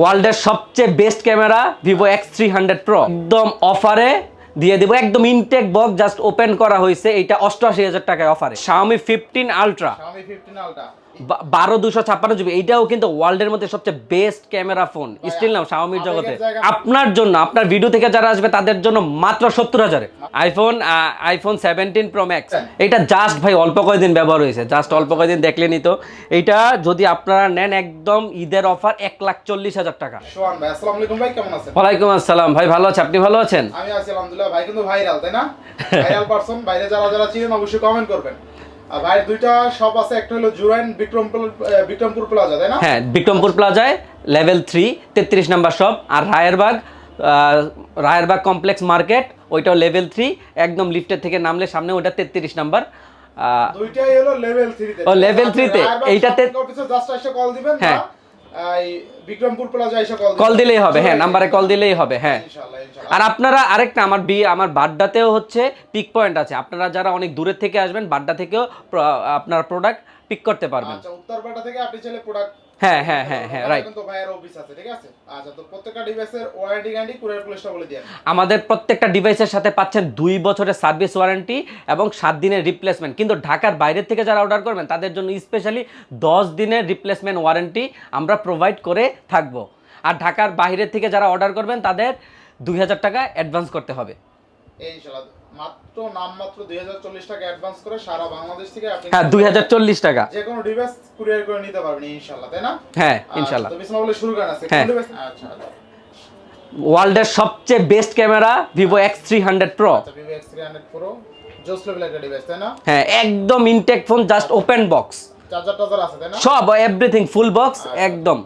ওয়ার্ল্ডের সবচেয়ে best camera Vivo X300 Pro একদম অফারে দিয়ে দেবো, একদম ইনটেক বক্স জাস্ট ওপেন করা হয়েছে। এটা 88,000 টাকায় অফারে। Xiaomi 15 Ultra 12/256 GB, এইটাও কিন্তু ওয়ার্ল্ডের মধ্যে সবচেয়ে best camera phone still now Xiaomiর জগতে। আপনার জন্য, আপনার ভিডিও থেকে যারা আসবে তাদের জন্য মাত্র 70,000-এ আইফোন 17 Pro Max। এটা জাস্ট ভাই অল্প কয়েকদিন ব্যবহার হয়েছে, জাস্ট অল্প কয়েকদিন দেখলেনই তো। এইটা যদি আপনারা নেন একদম ঈদের অফার 1,40,000 টাকা। সোহান ভাই, আসসালামু আলাইকুম ভাই, কেমন আছেন? ওয়ালাইকুম আসসালাম ভাই, ভালো আছি, আপনি ভালো আছেন? আমি আছি আলহামদুলিল্লাহ। ভাই কিন্তু ভাইরাল, তাই না? Viral person. বাইরে যারা চিনেন অবশ্যই কমেন্ট করবেন। আর ভাই দুইটা শপ আছে, একটা হলো জুরাইন বিক্রমপুর প্লাজা, তাই না? হ্যাঁ, বিক্রমপুর প্লাজায় লেভেল 3 33 নাম্বার শপ। আর রায়েরবাগ কমপ্লেক্স মার্কেট, ওইটাও লেভেল 3, একদম লিফটের থেকে নামলে সামনে, ওটা 33 নাম্বার। দুইটাই হলো লেভেল 3 তে। ও লেভেল 3 তে, এইটাতে জাস্ট এসে কল দিবেন। হ্যাঁ, এই বিক্রমপুর প্লাজা এসে কল দিলেই হবে। হ্যাঁ, নাম্বারে কল দিলেই হবে। হ্যাঁ, ইনশাআল্লাহ। আর আপনারা আরেকটা, আমার বাড্ডাতেও হচ্ছে পিক পয়েন্ট আছে। আপনারা যারা অনেক দূরের থেকে আসবেন, বাড্ডা থেকেও আপনার প্রোডাক্ট পিক করতে পারবেন। আচ্ছা, উত্তরপাড়া থেকে আপনি চাইলে প্রোডাক্ট। হ্যাঁ, রাইট। কিন্তু ভাইয়ের অফিস আছে, ঠিক আছে? আচ্ছা, তো প্রত্যেকটা ডিভাইসের ওয়ারেন্টি গ্যারান্টি কুরিয়ার পুলিশটা বলে দিন। আমাদের প্রত্যেকটা ডিভাইসের সাথে পাচ্ছেন 2 বছরের সার্ভিস ওয়ারেন্টি এবং 7 দিনের রিপ্লেসমেন্ট। কিন্তু ঢাকার বাইরে থেকে যারা অর্ডার করবেন তাদের জন্য স্পেশালি 10 দিনের রিপ্লেসমেন্ট ওয়ারেন্টি আমরা প্রোভাইড করে থাকবো। আর ঢাকার বাইরে থেকে যারা অর্ডার করবেন তাদের 2,000 টাকা অ্যাডভান্স করতে হবে। ইনশাআল্লাহ, মাত্র 2040 টাকা অ্যাডভান্স করে সারা বাংলাদেশ থেকে আপনি, হ্যাঁ, 2040 টাকা যে কোনো ডিভাইস কুরিয়ার করে নিতে পারবেন ইনশাআল্লাহ, তাই না? হ্যাঁ, ইনশাআল্লাহ। তো বিসমিল্লাহ বলে শুরু করেন। আছে হ্যাঁ। কোন ডিভাইস? আচ্ছা, ওয়ার্ল্ডের সবচেয়ে best camera Vivo X300 Pro। আচ্ছা, Vivo X300 Pro জোস লেভেলের একটা ডিভাইস, তাই না? হ্যাঁ, একদম intact phone, just open box, charger আছে, তাই না? সব এভরিথিং ফুল বক্স একদম।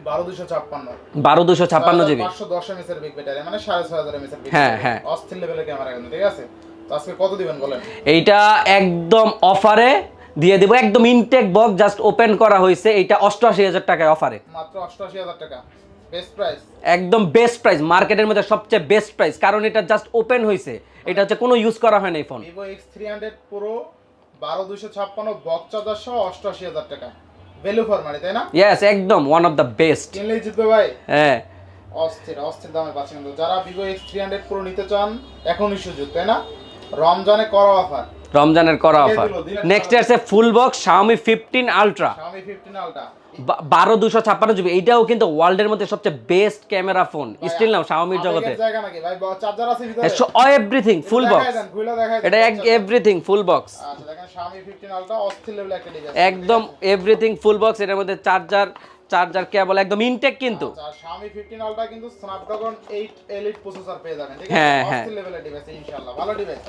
12256 GB 510 mAh এর বিগ ব্যাটারি, মানে 6500 mAh এর বিগ হ্যাঁ, ব্যাটারি। হ্যাঁ, অস্থির লেভেলের ক্যামেরা কিন্তু, ঠিক আছে? তো আজকে কত দিবেন বলেন? এইটা একদম অফারে দিয়ে দেবো, একদম ইনটেক বক্স জাস্ট ওপেন করা হয়েছে। এইটা 88,000 টাকায় অফারে, মাত্র 88,000 টাকা। বেস্ট প্রাইস, একদম বেস্ট প্রাইস, মার্কেটের মধ্যে সবচেয়ে বেস্ট প্রাইস। কারণ এটা জাস্ট ওপেন হয়েছে, এটা হচ্ছে কোনো ইউজ করা হয় না এই phone. Vivo X300 Pro 12256 box charger সহ 88,000 টাকা। ভ্যালু ফর মানি, তাই না? ইয়েস, একদম ওয়ান অফ দ্য বেস্ট। কিনলেই জিতবে ভাই। হ্যাঁ, অস্থির দামে পাচ্ছেন। কিন্তু যারা Vivo X300 Pro নিতে চান এখনই সুযোগ, তাই না? রমজানে করা অফার, রমজানের করা অফার। নেক্সট আছে full box Xiaomi 15 Ultra 12/256 GB, এইটাও কিন্তু ওয়ার্ল্ডের মধ্যে সবচেয়ে best camera phone still now Xiaomiর জগতে। জায়গা নাকি ভাই? চার্জার আছে ভিতরে, এভরিথিং ফুল বক্স, এটা এভরিথিং ফুল বক্স। আচ্ছা, দেখেন Xiaomi 15 Ultra অস্থির লেভেলের একটা ডিভাইস, একদম এভরিথিং ফুল বক্স। এর মধ্যে চার্জার কেবল একদম ইনটেক কিন্তু। আচ্ছা, Xiaomi 15 Ultra কিন্তু Snapdragon 8 Elite প্রসেসর পেয়ে যাবেন, ঠিক আছে? হ্যাঁ, অস্থির লেভেলের ডিভাইস ইনশাআল্লাহ, ভালো ডিভাইস।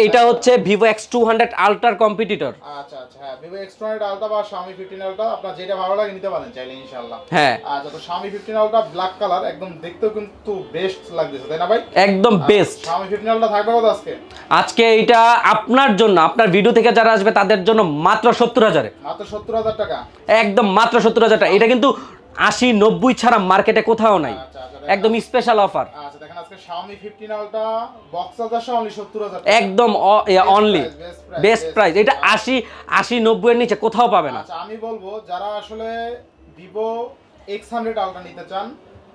এটা হচ্ছে Vivo X200 Ultra কম্পিটিটর। আচ্ছা, হ্যাঁ, Vivo X200 Ultra বা Xiaomi 15 Ultra আপনার যেটা ভালো লাগে নিতে পারেন চাইলে ইনশাআল্লাহ। হ্যাঁ, আচ্ছা, তো Xiaomi 15 Ultra ব্ল্যাক কালার, একদম দেখতেও কিন্তু বেস্ট লাগতেছে, তাই না ভাই? একদম বেস্ট। Xiaomi 15 Ultra থাকবে কত আজকে? আজকে এটা আপনার জন্য, আপনার ভিডিও থেকে যারা আসবে তাদের জন্য মাত্র 70,000-এ, মাত্র 70,000 টাকা। একদম মাত্র 70,000 টাকা। এটা কিন্তু 80-90 ছাড়া মার্কেটে কোথাও নাই, আচ্ছা, একদম স্পেশাল অফার। আচ্ছা, দেখেন আজকে Xiaomi 15 Ultra বক্স চার্জার সহ only 70,000 টাকা। একদম অনলি বেস্ট প্রাইস। এটা 80-90 এর নিচে কোথাও পাবে না। আচ্ছা, আমি বলবো যারা আসলে Vivo X100 Ultra নিতে চান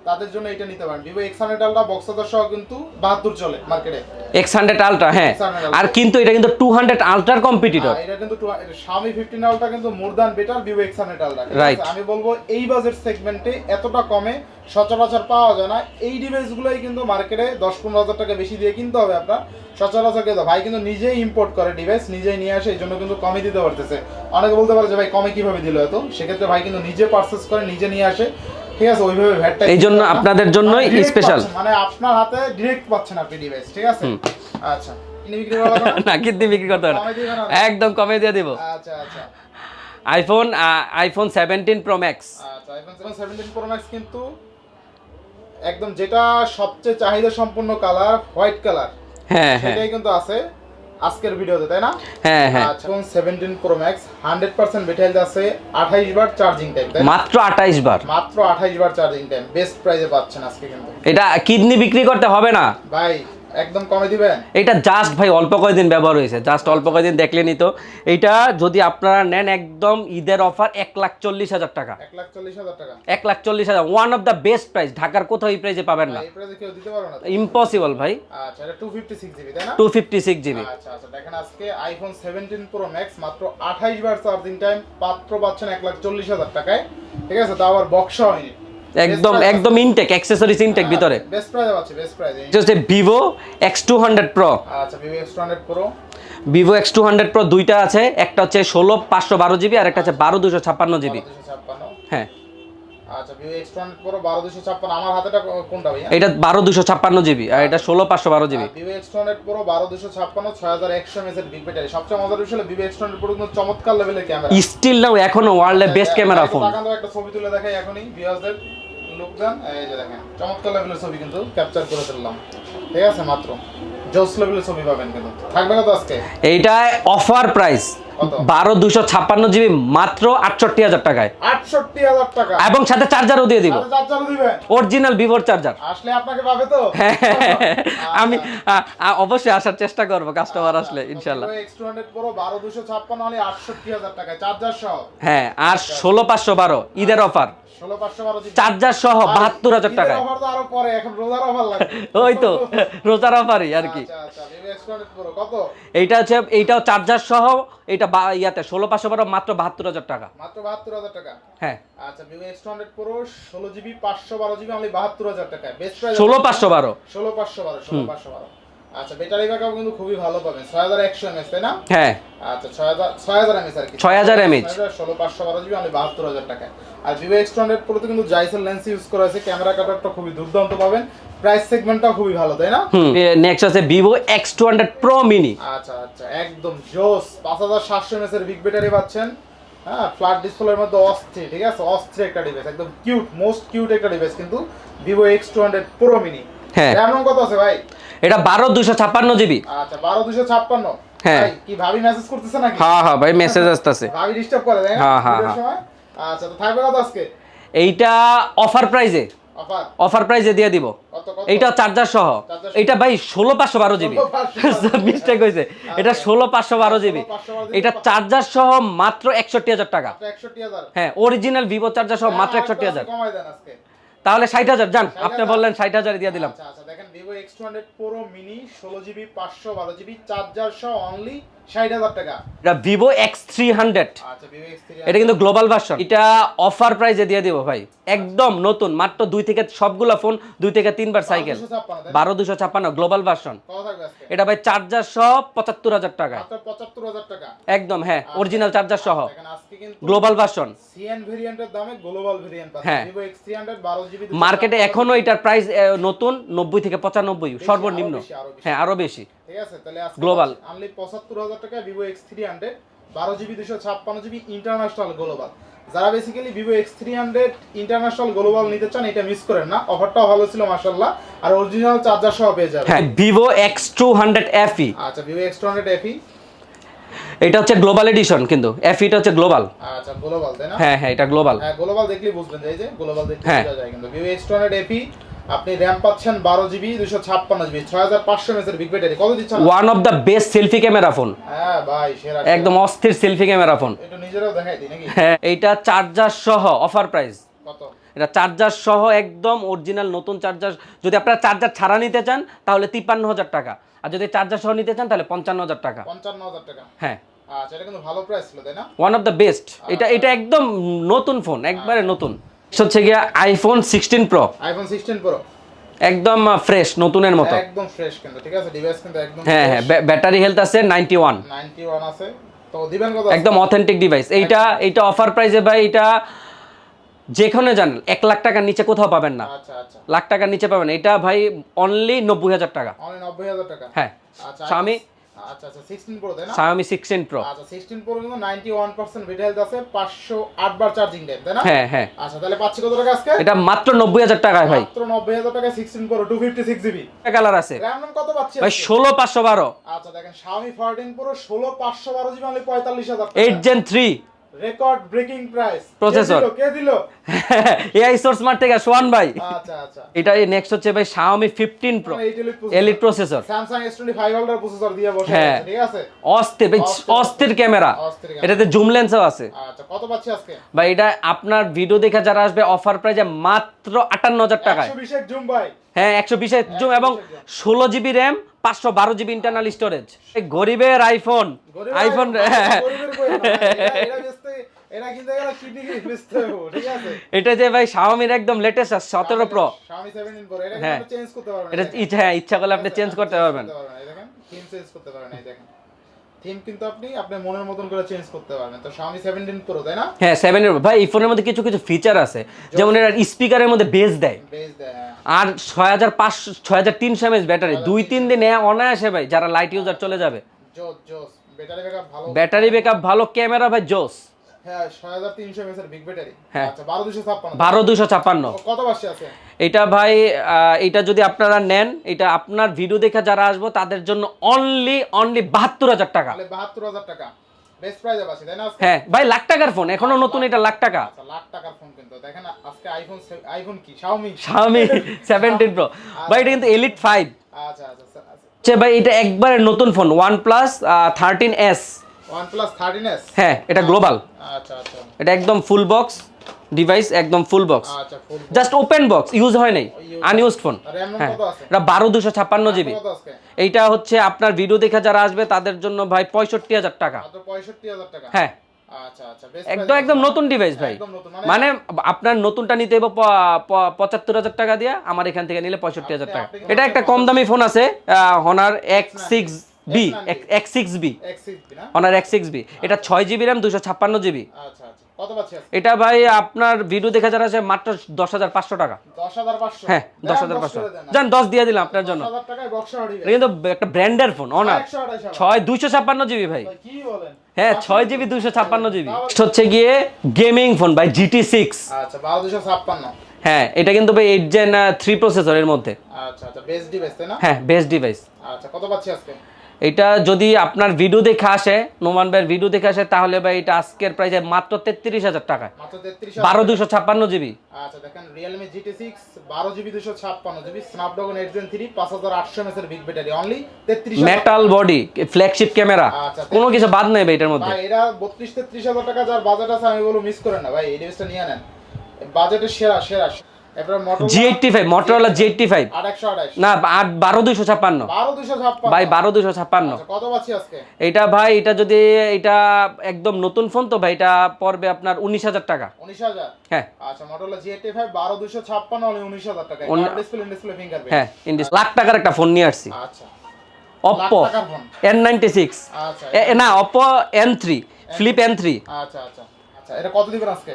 তাদের জন্য এটা নিতে পারেন। Vivo X100 Ultra box charger সহ কিন্তু 72 চলে মার্কেটে। X100 Ultra, হ্যাঁ, আর কিন্তু এটা কিন্তু 200 Ultra কম্পিটিটর। এটা কিন্তু Xiaomi 15 Ultra কিন্তু more than better Vivo X100 Ultra, ঠিক রাইট। আছে? আমি বলবো এই বাজেট সেগমেন্টে এতটা কমে সচরাচর পাওয়া যায় না। এই ডিভাইসগুলোই কিন্তু মার্কেটে 10-15,000 টাকা বেশি দিয়ে কিনতে হবে আপনার। সচরাচর কিন্তু ভাই কিন্তু নিজেই ইম্পোর্ট করে ডিভাইস, নিজেই নিয়ে আসে, এই জন্য কিন্তু কমে দিতে পারতেছে। অনেকে বলতে পারে যে ভাই কমে কিভাবে দিল এত, সেক্ষেত্রে ভাই কিন্তু নিজে পারচেজ করে নিজে নিয়ে আসে, ঠিক আছে? ওইভাবে ভ্যাটটা এই জন্য আপনাদের জন্যই স্পেশাল, মানে আপনার হাতে ডাইরেক্ট পাচ্ছেন আপনি ডিভাইস, ঠিক আছে? আচ্ছা, কিনে বিক্রি করা হবে না, কিন্তু বিক্রি করতে হবে না, একদম কমে দিয়ে দিব। আচ্ছা, আইফোন 17 Pro Max। আচ্ছা, iPhone 17 Pro Max কিন্তু একদম যেটা সবচেয়ে চাহিদা সম্পন্ন কালার হোয়াইট কালার, হ্যাঁ, সেটাই কিন্তু আছে আজকের ভিডিওতে, তাই না? হ্যাঁ। আচ্ছা, iPhone 17 Pro Max 100% ব্যাটারি আছে, 28 বার চার্জিং টাইম, তাই না? মাত্র 28 বার, মাত্র 28 বার চার্জিং টাইম, বেস্ট প্রাইসে পাচ্ছেন আজকে কিন্তু। এটা কিডনি বিক্রি করতে হবে না ভাই একদম কমে দিবেন। এটা জাস্ট ভাই অল্প কয়েকদিন ব্যবহার হয়েছে, জাস্ট অল্প কয়েকদিন দেখলেনই তো। এইটা যদি আপনারা নেন একদম ঈদের অফার 1,40,000 টাকা, 1,40,000 টাকা, 1,40,000, one of the best price. ঢাকার কোথাও এই প্রাইসে পাবেন না, এই প্রাইসে কেউ দিতে পারবে না, ইম্পসিবল ভাই। আচ্ছা এটা 256 জিবি তাই না? 256 জিবি। আচ্ছা আচ্ছা, দেখেন আজকে আইফোন 17 প্রো ম্যাক্স মাত্র 28 বার চার্জিং টাইম মাত্র পাচ্ছেন 1,40,000 টাকায়, ঠিক আছে? তাও আবার বক্স হয়নি, একদম একদম ইনটেক, অ্যাকসেসরিজ ইনটেক ভিতরে। বেস্ট প্রাইস আছে, বেস্ট প্রাইস। এটা হচ্ছে ভিভো X200 Pro। আচ্ছা Vivo X200 pro, Vivo X200 Pro দুইটা আছে, একটা হচ্ছে 16,512 জিবি আর একটা হচ্ছে 12,256 জিবি। 12,256। হ্যাঁ আচ্ছা ভিভো X200 প্রো 12,256, আমার হাতেটা কোনটা ভাইয়া? এটা 12,256 জিবি আর এটা 16,512 GB. Vivo X200 pro 12,256, 6100 mAh এর বিগ ব্যাটারি। সবচেয়ে মজার বিষয় হলো ভিভো X200 প্রো কিন্তু চমৎকার লেভেলের ক্যামেরা, স্টিল নাও এখনো ওয়ার্ল্ডের বেস্ট ক্যামেরা ফোন। তাকান তো একটা ছবি তুলে দেখাই এখনই ভিউয়ারদের, লুক দেন, এই যে দেখেন চমৎকার লেভেলের ছবি কিন্তু ক্যাপচার করে ফেললাম, ঠিক আছে? মাত্র জোস লেভেলের ছবি পাবেন কিন্তু। থাকবে কত আজকে? এইটা অফার প্রাইস 12,256 জিবি মাত্র 68,000 টাকায়, 68,000 টাকা, এবং সাথে চার্জারও দিয়ে দিব, চার্জার দিবেন অরিজিনাল ভিভোর চার্জার। আসলে আপনাকে পাবে তো? আমি অবশ্যই আসার চেষ্টা করব কাস্টমার আসলে ইনশাআল্লাহ। ভিভো X200 প্রো 12,256 হলে 68,000 টাকায় চার্জার সহ। হ্যাঁ, আর 16,512 ঈদের অফার, 16,512 জিবি চার্জার সহ 72,000 টাকায়। অফার তো আরো পরে, এখন রোজার অফার লাগবে। ওই তো রোজার অফারই আর কি। আচ্ছা আচ্ছা, ভিভো X200 প্রো কত? এইটা হচ্ছে, এইটাও চার্জার সহ, এটা ইয়াতে 16,512 মাত্র 72,000 টাকা। মাত্র 72,000 টাকা। হ্যাঁ আচ্ছা Vivo X200 pro 16 GB 512 GB only 72,000 টাকায়, বেস্ট প্রাইস 16,512। 16,512। আচ্ছা ব্যাটারি ব্যাকআপ কিন্তু খুবই ভালো পাবেন, 6100 mAh তাই না? হ্যাঁ আচ্ছা 6000 mAh আর কি, 6000 mAh, 16,512 জিবি অনলি 72,000 টাকায়। আর ভিভো X200 প্রো তে কিন্তু জাইসেল লেন্স ইউজ করা আছে, ক্যামেরা কাটারটা খুবই দুর্দান্ত পাবেন, প্রাইস সেগমেন্টটাও খুবই ভালো তাই না? নেক্সট আছে ভিভো X200 Pro মিনি। আচ্ছা আচ্ছা, একদম জোস, 5700 mAh এর বিগ ব্যাটারি পাচ্ছেন, হ্যাঁ ফ্ল্যাট ডিসপ্লের মধ্যে অস্থির, ঠিক আছে? অস্থির একটা ডিভাইস, একদম কিউট, মোস্ট কিউট একটা ডিভাইস কিন্তু ভিভো X200 Pro মিনি। হ্যাঁ RAM কত আছে ভাই? এটা 12,256 জিবি। আচ্ছা 12,256। হ্যাঁ। ভাই কি ভাবি মেসেজ করতেছে নাকি? হ্যাঁ ভাই মেসেজ আসতেছে। ভাবি ডিস্টার্ব করে তাই না? হ্যাঁ। সময়। আচ্ছা তো থাকবে কত আজকে? এইটা অফার প্রাইজে, অফার অফার প্রাইজে দিয়ে দিব। কত কত? এইটা চার্জার সহ, এইটা ভাই 16,512 জিবি, মিস্টেক হয়েছে, এটা 16,512 জিবি। এটা চার্জার সহ মাত্র 61,000 টাকা। 61,000। হ্যাঁ অরিজিনাল ভিভো চার্জার সহ মাত্র 61,000। কমাই দেন আজকে, তাহলে 60,000 যান, আপনি বললেন 60,000 দিয়ে দিলাম। আচ্ছা আচ্ছা, দেখেন Vivo X200 Pro mini 16 GB 512 GB charger সহ অনলি 60,000 টাকা। এটা ভিভো X300, আচ্ছা ভিভো X300, এটা কিন্তু গ্লোবাল ভার্সন। এটা অফার প্রাইজে দিয়ে দিব ভাই, একদম নতুন, মাত্র 2 থেকে সবগুলা ফোন 2 থেকে 3 বার সাইকেল, 12,256 গ্লোবাল ভার্সন। কত থাকবে আজকে? এটা ভাই চার্জার সহ 75,000 টাকায়, মাত্র 75,000 টাকা একদম। হ্যাঁ অরিজিনাল চার্জার সহ দেখেন আজকে কিন্তু গ্লোবাল ভার্সন। সিএন ভেরিয়েন্টের দামে গ্লোবাল ভেরিয়েন্ট পাচ্ছেন হ্যাঁ। Vivo X300 12 GB. মার্কেটে এখনো এটার প্রাইস নতুন 90 থেকে 95 সর্বনিম্ন। আরো বেশি। হ্যাঁ আরো বেশি, ঠিক আছে? তাহলে আজকে Global। অনলি 75,000 টাকা Vivo X300 12 GB 256 GB international global. যারা basically Vivo X300 international global নিতে চান এটা মিস করেন না, অফারটাও ভালো ছিল মাশাআল্লাহ, আর অরিজিনাল চার্জার সহ পেয়ে যাবেন। হ্যাঁ ভিভো X200 FE, আচ্ছা ভিভো X200 FE, এটা হচ্ছে গ্লোবাল এডিশন, কিন্তু FE টা হচ্ছে গ্লোবাল। আচ্ছা গ্লোবাল তাই না? হ্যাঁ এটা গ্লোবাল। হ্যাঁ গ্লোবাল দেখলেই বুঝবেন, এই যে গ্লোবাল দেখলে হ্যাঁ। বোঝা যায় কিন্তু। ভিভো X200 FE আপনি র‍্যাম পাচ্ছেন 12 জিবি 256 জিবি 6500 mAh এর বিগ ব্যাটারি। কত দিচ্ছেন? One of the best selfie camera phone. হ্যাঁ ভাই সেরা, একদম অস্থির সেলফি ক্যামেরা ফোন। এটা নিজেরাও দেখাই দিই নাকি? হ্যাঁ এইটা চার্জার সহ অফার প্রাইস। কত? এটা চার্জার সহ একদম অরিজিনাল নতুন চার্জার। যদি আপনারা চার্জার ছাড়া নিতে চান তাহলে 53,000 টাকা, আর যদি চার্জার সহ নিতে চান তাহলে 55,000 টাকা। 55,000 টাকা। হ্যাঁ আচ্ছা এটা কিন্তু ভালো প্রাইস ছিল তাই না? One of the best. এটা একদম নতুন ফোন, একবারে নতুন। হচ্ছে গিয়া আইফোন 16 প্রো, আইফোন 16 প্রো একদম ফ্রেশ, নতুনের মতো, একদম ফ্রেশ কিন্তু, ঠিক আছে? ডিভাইস কিন্তু একদম হ্যাঁ ব্যাটারি হেলথ আছে 91 আছে। তো দিবেন কত? একদম অথেন্টিক ডিভাইস। এইটা অফার প্রাইসে ভাই, এটা যেখানে যান 1 লাখ টাকার নিচে কোথাও পাবেন না। আচ্ছা আচ্ছা, লাখ টাকার নিচে পাবেন এটা ভাই অনলি 90,000 টাকা। অনলি 90,000 টাকা। হ্যাঁ আচ্ছা Xiaomi, আচ্ছা 16 প্রো তাই না? Xiaomi 16 Pro। আচ্ছা 16 প্রো কিন্তু 91% ব্যাটারি হেলথ আছে, 508 বার চার্জিং টাইম তাই না? হ্যাঁ আচ্ছা তাহলে পাচ্ছি কত টাকা আজকে? এটা মাত্র 90,000 টাকায় ভাই, মাত্র 90,000 টাকা 16 প্রো 256 জিবি। কালার আছে র‍্যাম কত পাচ্ছি ভাই? আজকে? 16,512। আচ্ছা দেখেন Xiaomi 14 প্রো 16,512 জিবি অনলি 45,000 টাকা। 8 Gen 3 record breaking price. Processor। কে দিল? এআই সোর্স মার্ট থেকে সোহান ভাই। আচ্ছা আচ্ছা, এটা নেক্সট হচ্ছে ভাই Xiaomi 15 Pro elite processor, Samsung S25 holder processor দিয়ে বসে হ্যাঁ। আছে, ঠিক আছে। অস্থির ভাই, অস্থির ক্যামেরা, এটাতে জুম লেন্সও আছে। আচ্ছা, কত পাচ্ছি আজকে ভাই এটা আপনার ভিডিও দেখে যারা আসবে অফার প্রাইসে মাত্র 58,000 টাকায়। 120 এর জুম ভাই, হ্যাঁ 120 এর জুম এবং 16 GB RAM 512 GB internal storage. গরিবের আইফোন, আইফোন এটা কিনতে গেলে কিডনি বেচতে হবে, ঠিক আছে। এটা যে ভাই Xiaomi এর একদম লেটেস্ট 17 Pro, Xiaomi 17 Pro, এটা হ্যাঁ। কিন্তু চেঞ্জ করতে পারবেন, এটা ইচ্ছা করলে আপনি চেঞ্জ করতে পারবেন। এই দেখেন থিম চেঞ্জ করতে পারবেন, এই দেখেন থিম কিন্তু আপনি আপনার মনের মতন করে চেঞ্জ করতে পারবেন। তো Xiaomi 17 Pro, তাই না? হ্যাঁ 7 এর ভাই এই ফোনের মধ্যে কিছু কিছু ফিচার আছে, যেমন এর স্পিকারের মধ্যে বেস দেয়, বেশ দেয়, হ্যাঁ। আর 6300 mAh ব্যাটারি, 2-3 দিনে অনায়াসে ভাই যারা লাইট ইউজার চলে যাবে। জোস জোস, ব্যাটারি ব্যাকআপ ভালো, ব্যাটারি ব্যাকআপ ভালো, ক্যামেরা ভাই জোস। হ্যাঁ 6300 mAh এর বিগ ব্যাটারি। হ্যাঁ। আচ্ছা 12256, 12256 কত পাচ্ছি আছে? এটা ভাই এটা যদি আপনারা নেন, এটা আপনার ভিডিও দেখে যারা আসবো তাদের জন্য অনলি 72,000 টাকা। তাহলে 72,000 টাকা বেস্ট প্রাইসে পাচ্ছি, তাই না আজকে? হ্যাঁ ভাই লাখ টাকার ফোন, এখনো নতুন, এটা লাখ টাকা। আচ্ছা লাখ টাকার ফোন কিন্তু দেখেন আজকে আইফোন কি Xiaomi Xiaomi 17 Pro ভাই, এটা কিন্তু এলিট 5। আচ্ছা আচ্ছা আচ্ছা, আচ্ছা ভাই এটা একবারে নতুন phone, OnePlus 13s। OnePlus 13s, হ্যাঁ এটা গ্লোবাল, আচ্ছা আচ্ছা এটা একদম ফুল বক্স ডিভাইস, একদম ফুল বক্স, আচ্ছা, ফুল জাস্ট ওপেন বক্স, ইউজ হয় নাই, আনইউজড ফোন। RAM হ্যাঁ কত আছে? এটা 12256 জিবি। কত আজকে? এইটা হচ্ছে আপনার ভিডিও দেখে যারা আসবে তাদের জন্য ভাই 65,000 টাকা। মাত্র 65,000 টাকা। হ্যাঁ আচ্ছা আচ্ছা, বেস্ট একদম একদম নতুন ডিভাইস ভাই, একদম নতুন, মানে আপনার নতুনটা নিতে হবে 75,000 টাকা দিয়ে, আমার এখান থেকে নিলে 65,000 টাকা। এটা একটা কম দামি ফোন আছে Honor X6B, X6B, X6B না? Honor X6B, এটা 6 জিবি র্যাম 256 জিবি। আচ্ছা আচ্ছা, কত পাচ্ছি আজকে? এটা ভাই আপনার ভিডিও দেখে যারা আছে মাত্র 10,500 টাকা। 10,500, হ্যাঁ 10,500 জান 10 দিয়ে দিলাম আপনার জন্য। 10,000 টাকায় বক্স হারিয়ে এটা কিন্তু একটা ব্র্যান্ডের ফোন Honor 256 জিবি ভাই। কি বলেন? হ্যাঁ 6 জিবি 256 জিবি। হচ্ছে গিয়ে গেমিং ফোন ভাই GT6। আচ্ছা 12256, হ্যাঁ এটা কিন্তু ভাই 8 Gen 3 প্রসেসরের মধ্যে। আচ্ছা আচ্ছা, বেস্ট ডিভাইস, তাই না? হ্যাঁ বেস্ট ডিভাইস। আচ্ছা কত পাচ্ছি আজকে? এটা যদি আপনার ভিডিও দেখে আসে, নোমান ভাইয়ের ভিডিও দেখে আসে, তাহলে ভাই এটা আজকের প্রাইসে মাত্র 33,000 টাকায়, মাত্র 33,000, 12256 জিবি। আচ্ছা দেখেন Realme GT6 12GB 256GB Snapdragon 8 Gen 3 5800 mAh এর big battery, only 33,000 metal body, flagship camera, আচ্ছা, কোনো কিছু বাদ নেই ভাই এটার মধ্যে। ভাই এরা 32-33,000 টাকা যার বাজেট আছে, আমি বলবো মিস করেন না ভাই, এই ডিভাইসটা নিয়ে নেন, বাজেটের সেরা সেরা। এরপর Motorola G85 8128, না 12256 12256 ভাই 12256। আচ্ছা কত পাচ্ছি আজকে? এটা ভাই এটা যদি এটা একদম নতুন ফোন তো ভাই এটা পড়বে আপনার 19,000 টাকা। 19,000, হ্যাঁ আচ্ছা Motorola G85 12256 অনলি 19,000 টাকা, ডিসপ্লে ফিঙ্গারপ্রিন্ট। হ্যাঁ লাখ টাকার একটা ফোন নিয়ে আসছি, আচ্ছা Oppo লাখ টাকার ফোন, N96, আচ্ছা না Oppo N3 Flip N3। আচ্ছা আচ্ছা আচ্ছা, এটা কত দিবেন আজকে?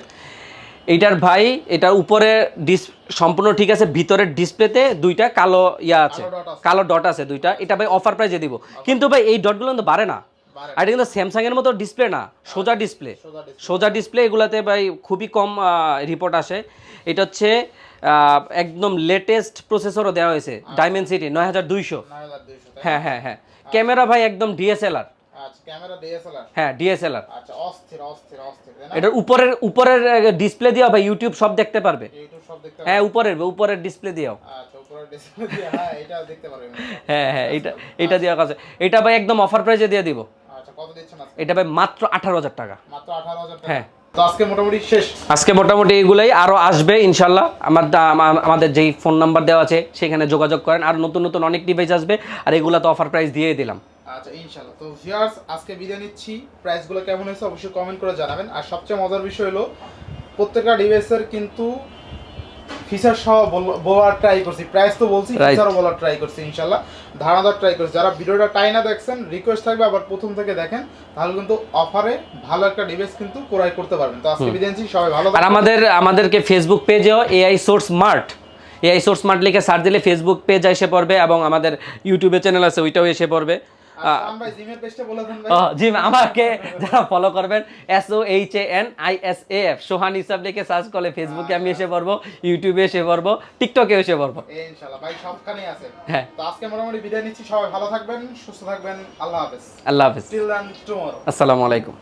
এইটার ভাই এটার উপরে সম্পূর্ণ ঠিক আছে, ভিতরের ডিসপ্লেতে দুইটা কালো আছে, কালো ডট আছে দুইটা। এটা ভাই অফার প্রাইসে দিব, কিন্তু ভাই এই ডটগুলো কিন্তু বাড়ে না, আর এটা কিন্তু স্যামসাং এর মতো ডিসপ্লে না, সোজা ডিসপ্লে, সোজা ডিসপ্লে। এগুলাতে ভাই খুবই কম রিপোর্ট আসে। এটা হচ্ছে একদম লেটেস্ট প্রসেসরও দেওয়া হয়েছে, Dimensity 9200। 9200, হ্যাঁ হ্যাঁ হ্যাঁ, ক্যামেরা ভাই একদম DSLR। আচ্ছা ক্যামেরা DSLR, হ্যাঁ DSLR। আচ্ছা অস্থির অস্থির অস্থির, তাই না? এটার উপরের ডিসপ্লে দিও ভাই, ইউটিউব সব দেখতে পারবে। ইউটিউব সব দেখতে হ্যাঁ উপরের ডিসপ্লে দিও। আচ্ছা উপরের ডিসপ্লে দিয়ে, হ্যাঁ এটা দেখতে পারবেন। হ্যাঁ হ্যাঁ এটা দেওয়া আছে। এটা ভাই একদম অফার প্রাইসে দিয়ে দিব। আচ্ছা কত দিচ্ছেন আজকে? এটা ভাই মাত্র 18,000 টাকা। মাত্র 18,000 টাকা। হ্যাঁ তো আজকে মোটামুটি শেষ। আজকে মোটামুটি এগুলাই, আরো আসবে ইনশাল্লাহ। আমাদের যেই ফোন নাম্বার দেওয়া আছে সেখানে যোগাযোগ করেন, আর নতুন নতুন অনেক ডিভাইস আসবে, আর এগুলা তো অফার প্রাইস দিয়ে দিলাম। আচ্ছা ইনশাআল্লাহ। তো ভিউয়ার্স আজকে বিদায় নিচ্ছি, প্রাইসগুলো কেমন হয়েছে অবশ্যই কমেন্ট করে জানাবেন। আর সবচেয়ে মজার বিষয় হলো প্রত্যেকটা ডিভাইসের কিন্তু ফিচার সহ বলার ট্রাই করছি, প্রাইস তো বলছি, ফিচারও বলার ট্রাই করছি ইনশাআল্লাহ, ধারণাদার ট্রাই করছি। যারা ভিডিওটা টাইনা দেখছেন, রিকোয়েস্ট থাকবে আবার প্রথম থেকে দেখেন, তাহলে কিন্তু অফারে ভালো একটা ডিভাইস কিন্তু ক্রয় করতে পারবেন। তো আজকে বিদায় নিচ্ছি, সবাই ভালো থাকবেন। আর আমাদেরকে ফেসবুক পেজেও AI Source Mart লিখে সার্চ দিলে ফেসবুক পেজ এসে পড়বে, এবং আমাদের ইউটিউবে চ্যানেল আছে ওইটাও এসে পড়বে। জিম আমাকে যারা ফলো করবেন SOHANISAF সোহান ইসাব লিখে সার্চ করলে ফেসবুকে আমি এসে পড়বো, ইউটিউবে এসে পড়বো, টিকটকে এসে পড়বো ইনশাআল্লাহ ভাই, সবখানেই আছে। হ্যাঁ তো আজকে মোটামুটি বিদায় নিচ্ছি, সবাই ভালো থাকবেন, সুস্থ থাকবেন, আল্লাহ হাফেজ। আল্লাহ হাফেজ, টিল দেন টুমরো, আসসালামু আলাইকুম।